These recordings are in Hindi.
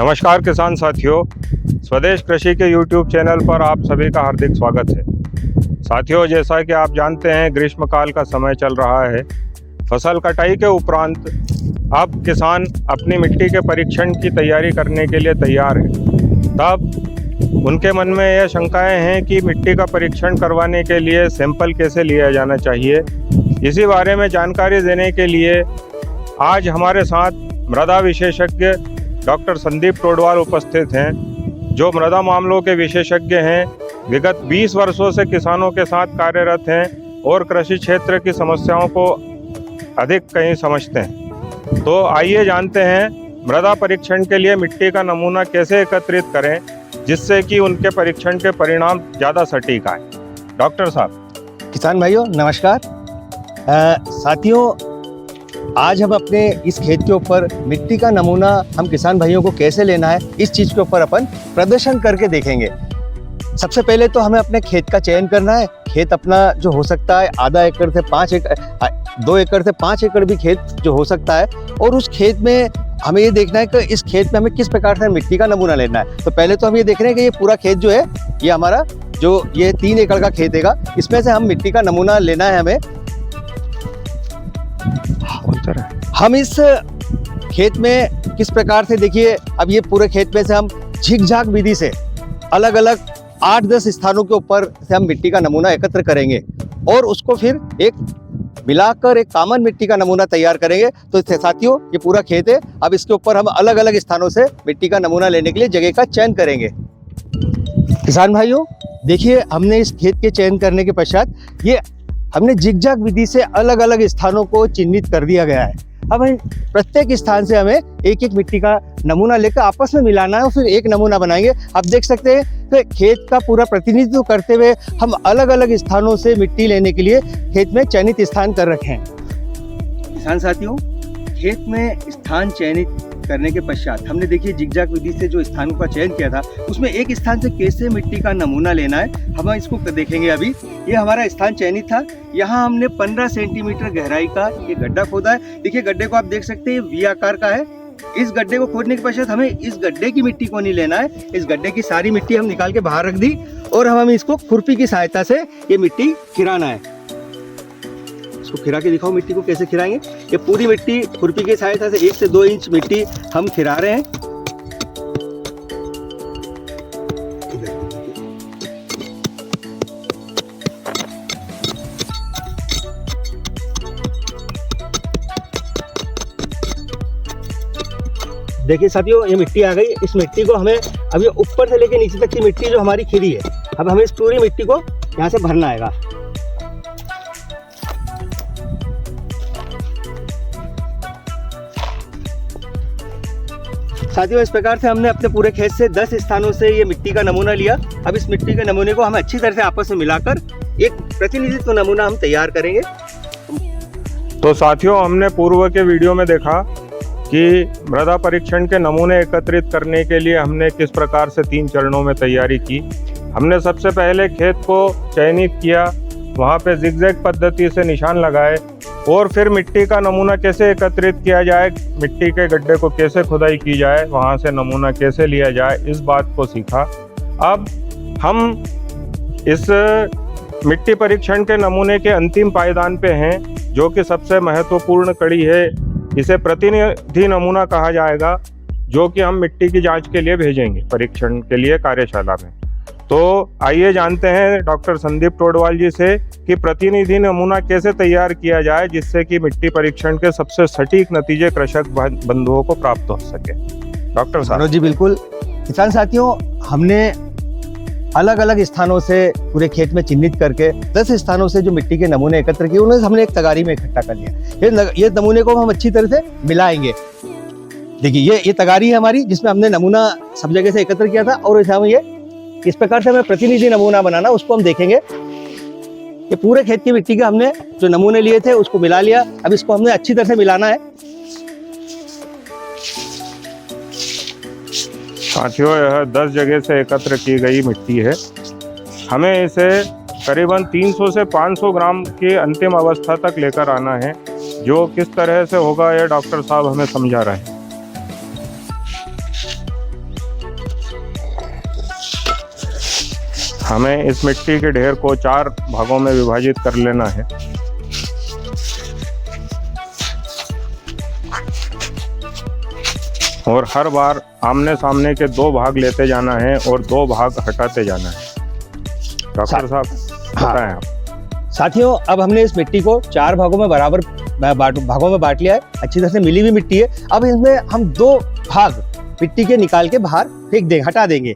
नमस्कार किसान साथियों, स्वदेश कृषि के YouTube चैनल पर आप सभी का हार्दिक स्वागत है। साथियों, जैसा कि आप जानते हैं ग्रीष्मकाल का समय चल रहा है। फसल कटाई के उपरांत अब किसान अपनी मिट्टी के परीक्षण की तैयारी करने के लिए तैयार है। तब उनके मन में यह शंकाएं हैं कि मिट्टी का परीक्षण करवाने के लिए सैंपल कैसे लिया जाना चाहिए। इसी बारे में जानकारी देने के लिए आज हमारे साथ मृदा विशेषज्ञ डॉक्टर संदीप टोडवाल उपस्थित हैं, जो मृदा मामलों के विशेषज्ञ हैं। विगत 20 वर्षों से किसानों के साथ कार्यरत हैं और कृषि क्षेत्र की समस्याओं को अधिक कहीं समझते हैं। तो आइए जानते हैं मृदा परीक्षण के लिए मिट्टी का नमूना कैसे एकत्रित करें, जिससे कि उनके परीक्षण के परिणाम ज़्यादा सटीक आए। डॉक्टर साहब। किसान भाइयों नमस्कार। साथियों, आज हम अपने इस खेत के ऊपर मिट्टी का नमूना हम किसान भाइयों को कैसे लेना है, इस चीज़ के ऊपर अपन प्रदर्शन करके देखेंगे। सबसे पहले तो हमें अपने खेत का चयन करना है। खेत अपना जो हो सकता है आधा एकड़ से 5 एकड़, 2 एकड़ से 5 एकड़ भी खेत जो हो सकता है, और उस खेत में हमें ये देखना है कि इस खेत में हमें किस प्रकार से मिट्टी का नमूना लेना है। तो पहले तो हम ये देख रहे हैं कि ये पूरा खेत जो है, ये हमारा जो ये 3 एकड़ का खेत है, इसमें से हम मिट्टी का नमूना लेना है हमें। हम इस खेत में किस प्रकार से, देखिए अब ये पूरे खेत में से हम झिकझाक विधि से अलग अलग 8-10 स्थानों के ऊपर से हम मिट्टी का नमूना एकत्र करेंगे और उसको फिर एक मिलाकर एक कॉमन मिट्टी का नमूना तैयार करेंगे। तो साथियों, ये पूरा खेत है। अब इसके ऊपर हम अलग अलग स्थानों से मिट्टी का नमूना लेने के लिए जगह का चयन करेंगे। किसान भाइयों देखिए, हमने इस खेत के चयन करने के पश्चात ये हमने जिगजैग विधि से अलग अलग स्थानों को चिन्हित कर दिया गया है। अब प्रत्येक स्थान से हमें एक एक मिट्टी का नमूना लेकर आपस में मिलाना है और फिर एक नमूना बनाएंगे। आप देख सकते हैं कि खेत का पूरा प्रतिनिधित्व करते हुए हम अलग अलग स्थानों से मिट्टी लेने के लिए खेत में चयनित स्थान कर रखे हैं। किसान साथियों, खेत में स्थान चयनित करने के पश्चात हमने देखिए जिगजैग विधि से जो स्थानों का चयन किया था, उसमें एक स्थान से कैसे मिट्टी का नमूना लेना है हम इसको देखेंगे। अभी ये हमारा स्थान चयनित था। यहाँ हमने 15 सेंटीमीटर गहराई का ये गड्ढा खोदा है। देखिए गड्ढे को आप देख सकते हैं वी आकार का है। इस गड्ढे को खोदने के पश्चात हमें इस गड्ढे की मिट्टी को नहीं लेना है। इस गड्ढे की सारी मिट्टी हम निकाल के बाहर रख दी और हमें इसको खुरपी की सहायता से ये मिट्टी खिराना है। इसको खिरा के दिखाओ मिट्टी को कैसे खिराएंगे। ये पूरी मिट्टी खुरपी की सहायता से 1 से 2 इंच मिट्टी हम खिरा रहे हैं। देखिए साथियों, ये मिट्टी आ गई। इस मिट्टी को हमें अब ये ऊपर से लेके नीचे तक की मिट्टी जो हमारी खिरी है, अब हमें इस पूरी मिट्टी को यहाँ से भरना आएगा। साथियों, इस प्रकार से हमने अपने पूरे खेत से 10 स्थानों से ये मिट्टी का नमूना लिया। अब इस मिट्टी के नमूने को हम अच्छी तरह से आपस में मिलाकर एक प्रतिनिधित्व नमूना हम तैयार करेंगे। तो साथियों, हमने पूर्व के वीडियो में देखा कि मृदा परीक्षण के नमूने एकत्रित करने के लिए हमने किस प्रकार से 3 चरणों में तैयारी की। हमने सबसे पहले खेत को चयनित किया, वहाँ पे जिगजैग पद्धति से निशान लगाए और फिर मिट्टी का नमूना कैसे एकत्रित किया जाए, मिट्टी के गड्ढे को कैसे खुदाई की जाए, वहाँ से नमूना कैसे लिया जाए, इस बात को सीखा। अब हम इस मिट्टी परीक्षण के नमूने के अंतिम पायदान पे हैं, जो कि सबसे महत्वपूर्ण कड़ी है। इसे प्रतिनिधि नमूना कहा जाएगा, जो कि हम मिट्टी की जांच के लिए भेजेंगे परीक्षण के लिए कार्यशाला में। तो आइए जानते हैं डॉक्टर संदीप टोडवाल जी से कि प्रतिनिधि नमूना कैसे तैयार किया जाए, जिससे कि मिट्टी परीक्षण के सबसे सटीक नतीजे कृषक बंधुओं को प्राप्त हो सके। डॉक्टर साहब। जी बिल्कुल। किसान साथियों, हमने अलग अलग स्थानों से पूरे खेत में चिन्हित करके 10 स्थानों से जो मिट्टी के नमूने एकत्र किए, उन्हें हमने एक तगारी में इकट्ठा कर लिया। ये नमूने को हम अच्छी तरह से मिलाएंगे। देखिए ये तगारी है हमारी, जिसमें हमने नमूना सब जगह से एकत्र किया था, और हम ये इस प्रकार से हमें प्रतिनिधि नमूना बनाना, उसको हम देखेंगे। ये पूरे खेत की मिट्टी के हमने जो नमूने लिए थे उसको मिला लिया। अब इसको हमने अच्छी तरह से मिलाना है। साथियों, यह 10 जगह से एकत्र की गई मिट्टी है। हमें इसे करीबन 300 से 500 ग्राम की अंतिम अवस्था तक लेकर आना है। जो किस तरह से होगा यह डॉक्टर साहब हमें समझा रहे हैं। हमें इस मिट्टी के ढेर को 4 भागों में विभाजित कर लेना है। और हर बार आमने सामने के 2 भाग लेते जाना है और 2 भाग हटाते जाना है। डॉक्टर साहब बताएं आप। साथियों, अब हमने इस मिट्टी को 4 भागों में बराबर भागों में बांट लिया है। अच्छी तरह से मिली हुई मिट्टी है। अब इसमें हम 2 भाग मिट्टी के निकाल के बाहर फेंक देंगे, हटा देंगे।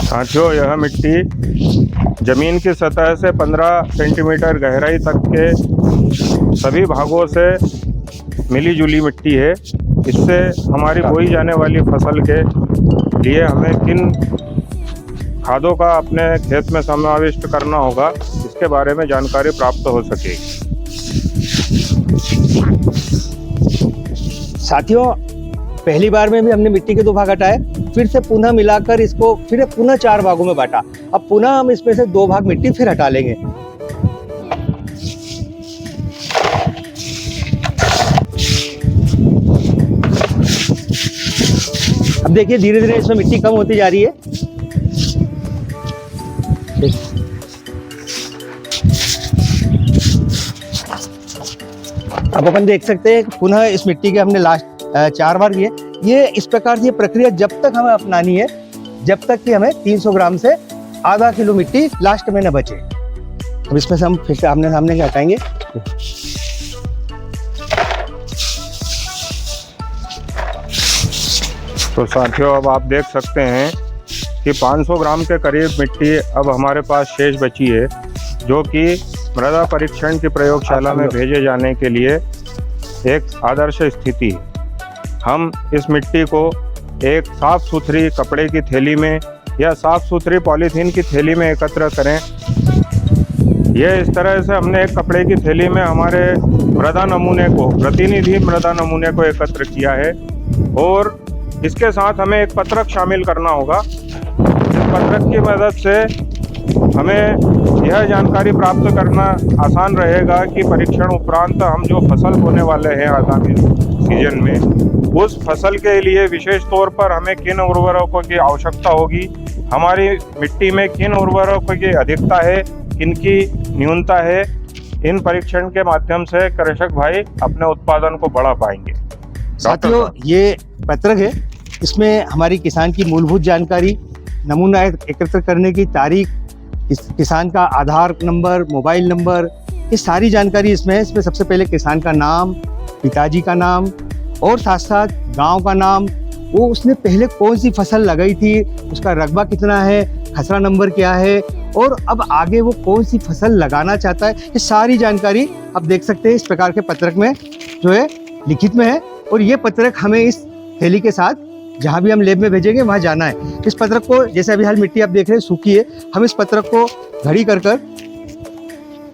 साथियों, यह मिट्टी जमीन की सतह से 15 सेंटीमीटर गहराई तक के सभी भागों से मिली जुली मिट्टी है। इससे हमारी बोई जाने वाली फसल के लिए हमें किन खादों का अपने खेत में समाविष्ट करना होगा, इसके बारे में जानकारी प्राप्त हो सकेगी। साथियों, पहली बार में भी हमने मिट्टी के 2 भाग हटाए, फिर से पुनः मिलाकर इसको फिर पुनः 4 भागों में बांटा। अब पुनः हम इसमें से 2 भाग मिट्टी फिर हटा लेंगे। अब देखिए धीरे धीरे इसमें मिट्टी कम होती जा रही है। अब अपन देख सकते हैं पुनः इस मिट्टी के हमने लास्ट 4 बार किए। ये इस प्रकार की प्रक्रिया जब तक हमें अपनानी है जब तक कि हमें 300 ग्राम से आधा किलो मिट्टी लास्ट में न बचे। अब इसमें से हम फिर से आमने सामने के हटाएंगे। तो साथियों, अब आप देख सकते हैं कि 500 ग्राम के करीब मिट्टी अब हमारे पास शेष बची है, जो कि मृदा परीक्षण की प्रयोगशाला में भेजे जाने के लिए एक आदर्श स्थिति है। हम इस मिट्टी को एक साफ सुथरी कपड़े की थैली में या साफ सुथरी पॉलीथीन की थैली में एकत्र करें। यह इस तरह से हमने एक कपड़े की थैली में हमारे मृदा नमूने को, प्रतिनिधि मृदा नमूने को एकत्र किया है और इसके साथ हमें एक पत्रक शामिल करना होगा। इस पत्रक की मदद से हमें यह जानकारी प्राप्त करना आसान रहेगा कि परीक्षण उपरांत हम जो फसल बोने वाले हैं आगामी सीजन में, उस फसल के लिए विशेष तौर पर हमें किन उर्वरकों की आवश्यकता होगी, हमारी मिट्टी में किन उर्वरकों की अधिकता है, किनकी न्यूनता है। इन परीक्षण के माध्यम से कृषक भाई अपने उत्पादन को बढ़ा पाएंगे। साथियों, ये पत्रक है, इसमें हमारी किसान की मूलभूत जानकारी, नमूना एकत्र करने की तारीख, किसान का आधार नंबर, मोबाइल नंबर, ये सारी जानकारी इसमें है। इसमें सबसे पहले किसान का नाम, पिताजी का नाम और साथ साथ गांव का नाम, वो उसने पहले कौन सी फसल लगाई थी, उसका रकबा कितना है, खसरा नंबर क्या है और अब आगे वो कौन सी फसल लगाना चाहता है, ये सारी जानकारी आप देख सकते हैं इस प्रकार के पत्रक में जो है लिखित में है। और ये पत्रक हमें इस थैली के साथ जहाँ भी हम लेब में भेजेंगे वहाँ जाना है। इस पत्रक को, जैसे अभी हाल मिट्टी आप देख रहे हैं सूखी है, हम इस पत्रक को घड़ी कर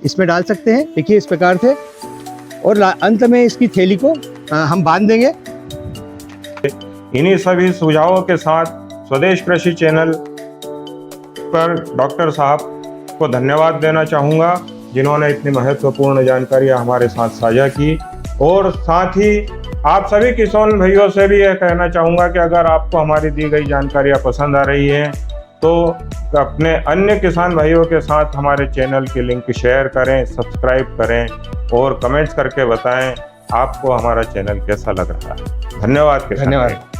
इसमें डाल सकते हैं, देखिए इस प्रकार से, और अंत में इसकी थैली को हम बांध देंगे। इन्हीं सभी सुझावों के साथ स्वदेश कृषि चैनल पर डॉक्टर साहब को धन्यवाद देना चाहूँगा, जिन्होंने इतनी महत्वपूर्ण जानकारियाँ हमारे साथ साझा की। और साथ ही आप सभी किसान भाइयों से भी यह कहना चाहूँगा कि अगर आपको हमारी दी गई जानकारियाँ पसंद आ रही हैं तो अपने अन्य किसान भाइयों के साथ हमारे चैनल की लिंक शेयर करें, सब्सक्राइब करें और कमेंट्स करके बताएं आपको हमारा चैनल कैसा लग रहा है। धन्यवाद।